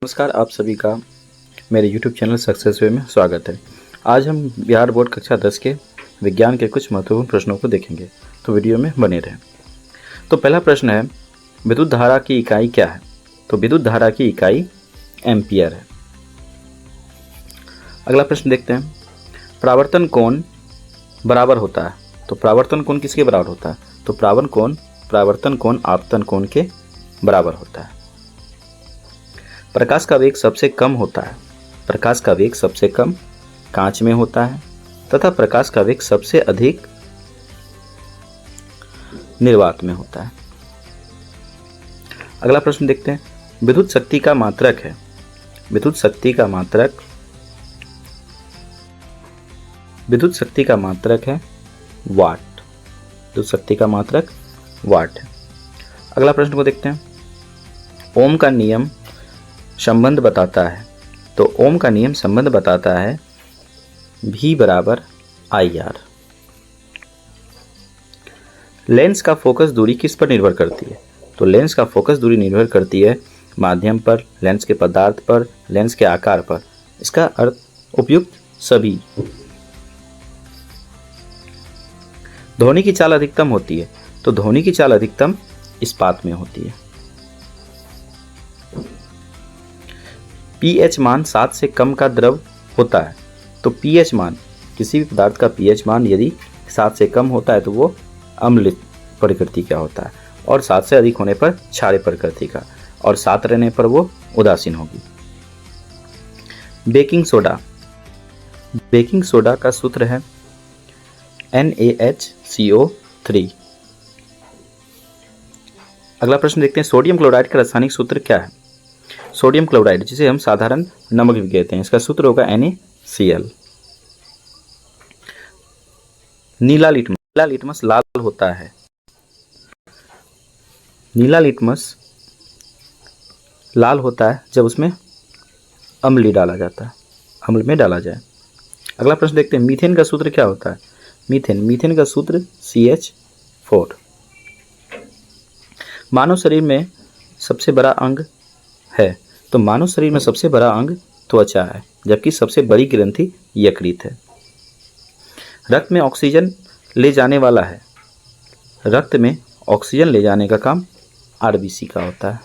नमस्कार, आप सभी का मेरे YouTube चैनल सक्सेस वे में स्वागत है। आज हम बिहार बोर्ड कक्षा 10 के विज्ञान के कुछ महत्वपूर्ण प्रश्नों को देखेंगे, तो वीडियो में बने रहें। तो पहला प्रश्न है, विद्युत धारा की इकाई क्या है? तो विद्युत धारा की इकाई एम्पियर है। अगला प्रश्न देखते हैं, परावर्तन कोण बराबर होता है। तो परावर्तन कोण किसके बराबर होता है? तो परावर्तन कोण आपतन कोण के बराबर होता है। प्रकाश का वेग सबसे कम होता है। प्रकाश का वेग सबसे कम कांच में होता है तथा प्रकाश का वेग सबसे अधिक निर्वात में होता है। अगला प्रश्न देखते हैं, विद्युत शक्ति का मात्रक है। विद्युत शक्ति का मात्रक है वाट। विद्युत शक्ति का मात्रक वाट है। अगला प्रश्न को देखते हैं, ओम का नियम संबंध बताता है। तो ओम का नियम संबंध बताता है V बराबर IR। लेंस का फोकस दूरी किस पर निर्भर करती है? तो लेंस का फोकस दूरी निर्भर करती है माध्यम पर, लेंस के पदार्थ पर, लेंस के आकार पर। इसका अर्थ उपयुक्त सभी। ध्वनि की चाल अधिकतम होती है। तो ध्वनि की चाल अधिकतम इस्पात में होती है। pH मान 7 से कम का द्रव होता है। तो pH मान, किसी भी पदार्थ का pH मान यदि 7 से कम होता है तो वो अम्ल प्रकृति का होता है, और 7 से अधिक होने पर क्षारीय प्रकृति का, और 7 रहने पर वो उदासीन होगी। बेकिंग सोडा का सूत्र है NaHCO3। अगला प्रश्न देखते हैं, सोडियम क्लोराइड का रासायनिक सूत्र क्या है? सोडियम क्लोराइड, जिसे हम साधारण नमक भी कहते हैं, इसका सूत्र होगा NaCl। नीला लिटमस लाल होता है। नीला लिटमस लाल होता है जब उसमें अम्ल में डाला जाए। अगला प्रश्न देखते हैं, मीथेन का सूत्र क्या होता है? मीथेन का सूत्र CH4। मानव शरीर में सबसे बड़ा अंग है। तो मानव शरीर में सबसे बड़ा अंग त्वचा है, जबकि सबसे बड़ी ग्रंथि यकृत है। रक्त में ऑक्सीजन ले जाने वाला है। रक्त में ऑक्सीजन ले जाने का काम RBC का होता है,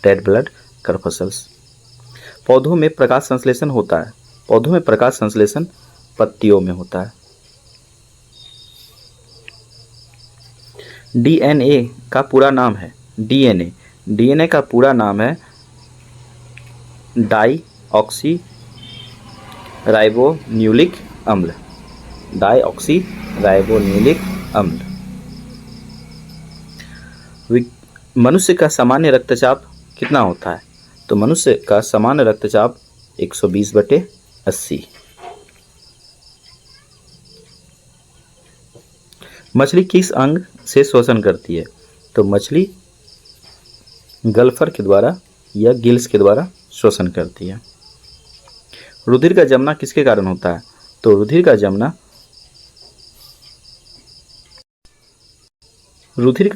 रेड ब्लड कर्पसल्स। पौधों में प्रकाश संश्लेषण होता है। पौधों में प्रकाश संश्लेषण पत्तियों में होता है। DNA का पूरा नाम है। DNA का पूरा नाम है डाईऑक्सी राइबोन्यूक्लिक अम्ल। मनुष्य का सामान्य रक्तचाप कितना होता है? तो मनुष्य का सामान्य रक्तचाप 120/80। मछली किस अंग से श्वसन करती है? तो मछली गल्फर के द्वारा या गिल्स के द्वारा श्वसन करती है। रुधिर का जमना किसके कारण होता है? तो रुधिर का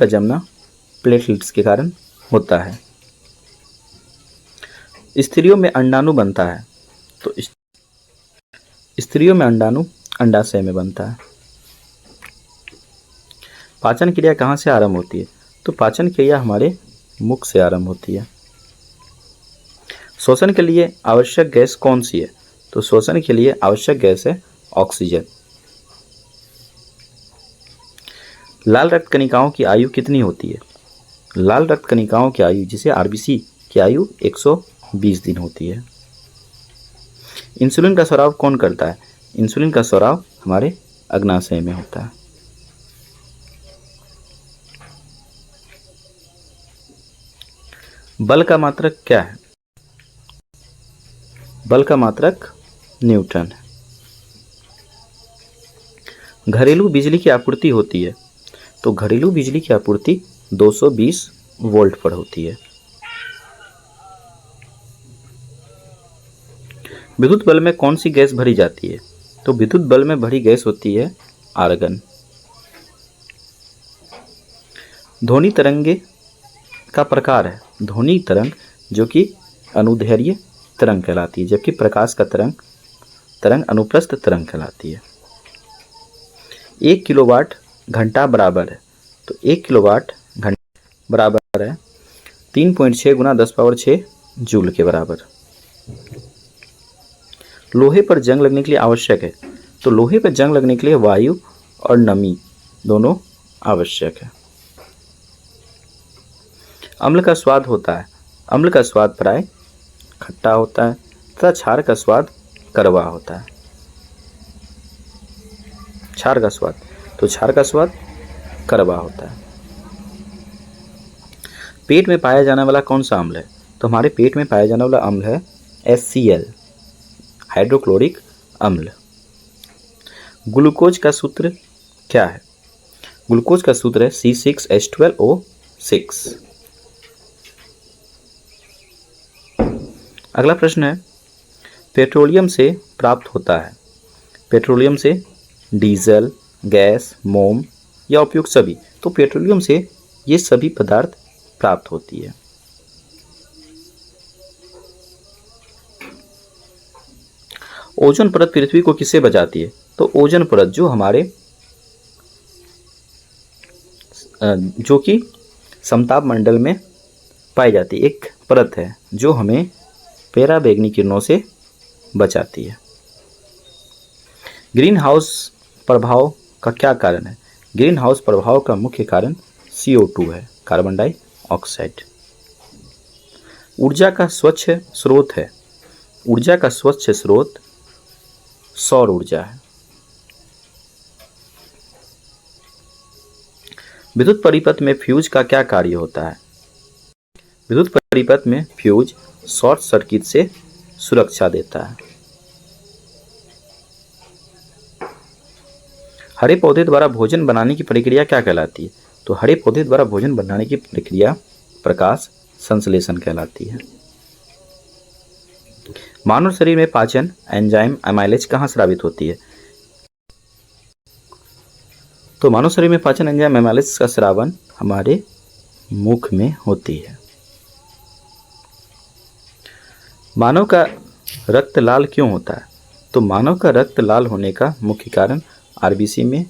जमना प्लेटलेट्स के कारण होता है। स्त्रियों में अंडाणु बनता है। तो स्त्रियों में अंडाणु अंडाशय में बनता है। पाचन क्रिया कहाँ से आरंभ होती है? तो पाचन क्रिया हमारे मुख से आरंभ होती है। श्वसन के लिए आवश्यक गैस कौन सी है? तो श्वसन के लिए आवश्यक गैस है ऑक्सीजन। लाल रक्त कणिकाओं की आयु कितनी होती है? लाल रक्त कणिकाओं की आयु, जिसे RBC की आयु 120 दिन होती है। इंसुलिन का स्राव कौन करता है? इंसुलिन का स्राव हमारे अग्नाशय में होता है। बल का मात्रक क्या है? बल का मात्रक न्यूटन है। घरेलू बिजली की आपूर्ति होती है। तो घरेलू बिजली की आपूर्ति 220 वोल्ट पर होती है। विद्युत बल्ब में कौन सी गैस भरी जाती है? तो विद्युत बल्ब में भरी गैस होती है आर्गन। ध्वनि तरंगे का प्रकार है। ध्वनि तरंग जो कि अनुदैर्घ्य तरंग कहलाती है, जबकि प्रकाश का तरंग अनुप्रस्थ तरंग कहलाती है। 1 किलोवाट घंटा बराबर है, तो 1 किलोवाट घंटा बराबर है 3.6 गुना 10⁻6 जूल के बराबर। लोहे पर जंग लगने के लिए आवश्यक है, तो लोहे पर जंग लगने के लिए वायु और नमी दोनों आवश्यक है। अम्ल का स्वाद होता है, अम्ल का स्वाद प्राय खट्टा होता है तथा क्षार का स्वाद कड़वा होता है। क्षार का स्वाद कड़वा होता है। पेट में पाया जाने वाला कौन सा अम्ल है? तो हमारे पेट में पाया जाने वाला अम्ल है HCl, हाइड्रोक्लोरिक अम्ल। ग्लूकोज का सूत्र क्या है? ग्लूकोज का सूत्र है C6H12O6। अगला प्रश्न है, पेट्रोलियम से प्राप्त होता है, पेट्रोलियम से डीजल, गैस, मोम या उपयुक्त सभी। तो पेट्रोलियम से ये सभी पदार्थ प्राप्त होती है। ओजोन परत पृथ्वी को किससे बचाती है? तो ओजोन परत जो कि समताप मंडल में पाई जाती है, एक परत है जो हमें पराबैंगनी किरणों से बचाती है। ग्रीन हाउस प्रभाव का क्या कारण है? ग्रीन हाउस प्रभाव का मुख्य कारण CO2 है, कार्बन डाइऑक्साइड। ऊर्जा का स्वच्छ स्रोत है, ऊर्जा का स्वच्छ स्रोत सौर ऊर्जा है। विद्युत परिपथ में फ्यूज का क्या कार्य होता है? विद्युत परिपथ में फ्यूज शॉर्ट सर्किट से सुरक्षा देता है। हरे पौधे द्वारा भोजन बनाने की प्रक्रिया क्या कहलाती है? तो हरे पौधे द्वारा भोजन बनाने की प्रक्रिया प्रकाश संश्लेषण कहलाती है। मानव शरीर में पाचन एंजाइम एमाइलेज कहाँ स्रावित होती है? तो मानव शरीर में पाचन एंजाइम एमाइलेज का स्रावन हमारे मुख में होती है। मानव का रक्त लाल क्यों होता है? तो मानव का रक्त लाल होने का मुख्य कारण RBC में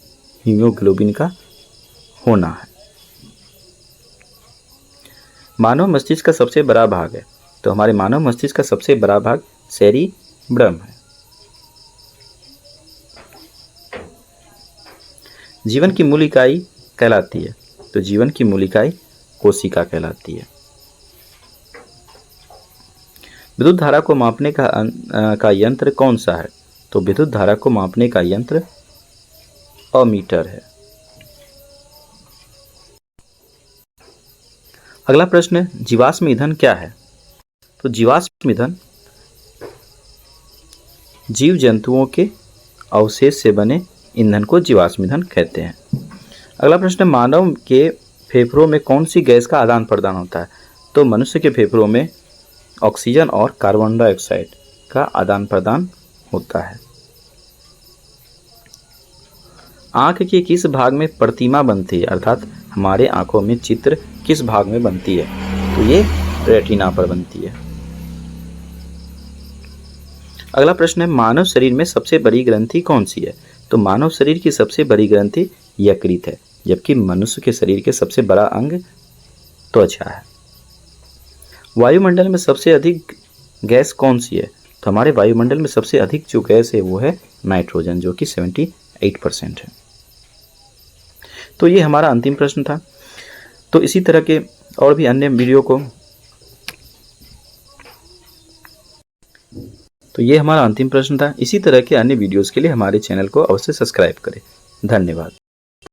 हीमोग्लोबिन का होना है। मानव मस्तिष्क का सबसे बड़ा भाग है, तो हमारे मानव मस्तिष्क का सबसे बड़ा भाग सेरिब्रम है। जीवन की मूल इकाई कहलाती है, तो जीवन की मूल इकाई कोशिका कहलाती है। विद्युत धारा को मापने का यंत्र कौन सा है? तो विद्युत धारा को मापने का यंत्र अमीटर है। अगला प्रश्न, जीवाश्म ईंधन क्या है? तो जीवाश्म ईंधन जीव जंतुओं के अवशेष से बने ईंधन को जीवाश्म ईंधन कहते हैं। अगला प्रश्न, मानव के फेफड़ों में कौन सी गैस का आदान प्रदान होता है? तो मनुष्य के फेफड़ों में ऑक्सीजन और कार्बन डाइऑक्साइड का आदान प्रदान होता है। आँख के किस भाग में प्रतिमा बनती है, अर्थात हमारे आँखों में चित्र किस भाग में बनती है? तो ये रेटिना पर बनती है। अगला प्रश्न है, मानव शरीर में सबसे बड़ी ग्रंथि कौन सी है? तो मानव शरीर की सबसे बड़ी ग्रंथि यकृत है, जबकि मनुष्य के शरीर के सबसे बड़ा अंग त्वचा है। वायुमंडल में सबसे अधिक गैस कौन सी है? तो हमारे वायुमंडल में सबसे अधिक जो गैस है वो है नाइट्रोजन, जो कि 78% है। तो ये हमारा अंतिम प्रश्न था। तो इसी तरह के और भी अन्य वीडियो को तो ये हमारा अंतिम प्रश्न था। इसी तरह के अन्य वीडियोस के लिए हमारे चैनल को अवश्य सब्सक्राइब करें। धन्यवाद।